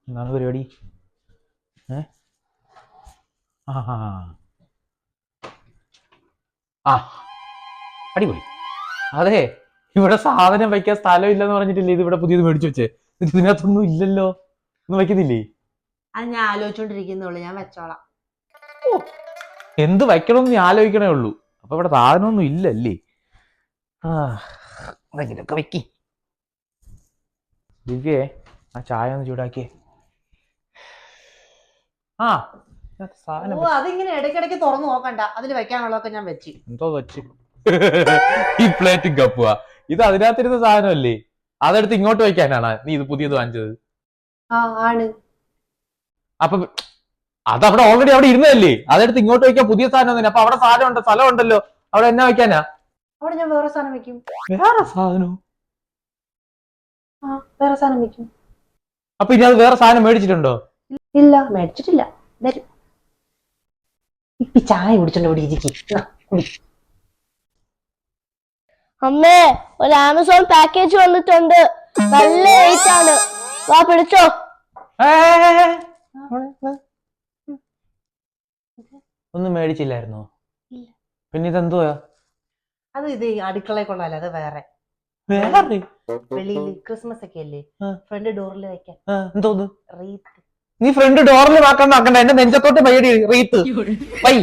എന്താണ് പരിപാടി? ആ അടിപൊളി. അതെ, ഇവിടെ സാധനം വയ്ക്കാൻ സ്ഥലം ഇല്ലെന്ന് പറഞ്ഞിട്ടില്ലേ ഇത് ഇവിടെ പുതിയത് മേടിച്ചു വെച്ചേ? ഇതിനകത്തൊന്നും ഇല്ലല്ലോ, ഒന്നും വയ്ക്കുന്നില്ലേ? അത് ഞാൻ ആലോചിച്ചോണ്ടിരിക്കുന്നുള്ളൂ, ഞാൻ വെച്ചോളാം. എന്ത് വയ്ക്കണമെന്ന് നീ ആലോചിക്കണേ ഉള്ളൂ, അപ്പൊ ഇവിടെ സാധനമൊന്നും ഇല്ലല്ലേ? എന്തെങ്കിലുമൊക്കെ വെക്കി. ദിവ്യേ, ആ ചായ ഒന്ന് ചൂടാക്കിയേ. അതിങ്ങനെ ഇടയ്ക്കിടയ്ക്ക് തുറന്നു നോക്കണ്ട, അതിൽ വെക്കാനുള്ളതൊക്കെ ഞാൻ വെച്ച്. എന്തോ വെച്ച് ഈ പ്ലേറ്റും കപ്പുവാ ഇത്? അതിനകത്തിരുന്ന സാധനമല്ലേ, അതെടുത്ത് ഇങ്ങോട്ട് വെക്കാനാണ് നീ ഇത് പുതിയത് വാങ്ങിച്ചത്? ആണ്. അപ്പൊ അതവിടെ ഓൾറെഡി അവിടെ ഇരുന്നതല്ലേ, അതെടുത്ത് ഇങ്ങോട്ട് വെക്കാൻ പുതിയ സാധനം ഒന്നും. അപ്പൊ അവിടെ സാധനം ഉണ്ട്, സ്ഥലം ഉണ്ടല്ലോ, അവിടെ എന്നാ വെക്കാനാ? അവിടെ ഞാൻ വേറെ സാധനം വെക്കും. വേറെ സാധനം? വേറെ സാധനം വെക്കും. അപ്പൊ ഇനി അത് വേറെ സാധനം മേടിച്ചിട്ടുണ്ടോ? ഇല്ല, മേടിച്ചിട്ടില്ല. വരും. ഇപ്പൊ ചായ കുടിച്ചോണ്ട് ഇവിടെ ഇരിക്കും. അമ്മേ, ഒരു ആമസോൺ പാക്കേജ് വന്നിട്ടുണ്ട്, നല്ല റേറ്റ് ആണ്, വാ പിടിച്ചോ. ഒന്നും മേടിച്ചില്ലായിരുന്നോ? പിന്നെ ഇതെന്തുവാ? അത് ഇത് അടുക്കളയിൽ കൊള്ളാലോ, അത് വേറെ. വേറെ വെളിയിൽ ക്രിസ്മസ് ഒക്കെ അല്ലേ, ഫ്രണ്ട് ഡോറിൽ വെക്കാൻ. എന്തോന്ന്? റീത്ത്. നീ ഫ്രണ്ട് ഡോറിൽ വാക്കാൻ നോക്കണ്ട, എന്റെ നെഞ്ചത്തോട്ട് പയ്യടി റീത്ത്. പൈ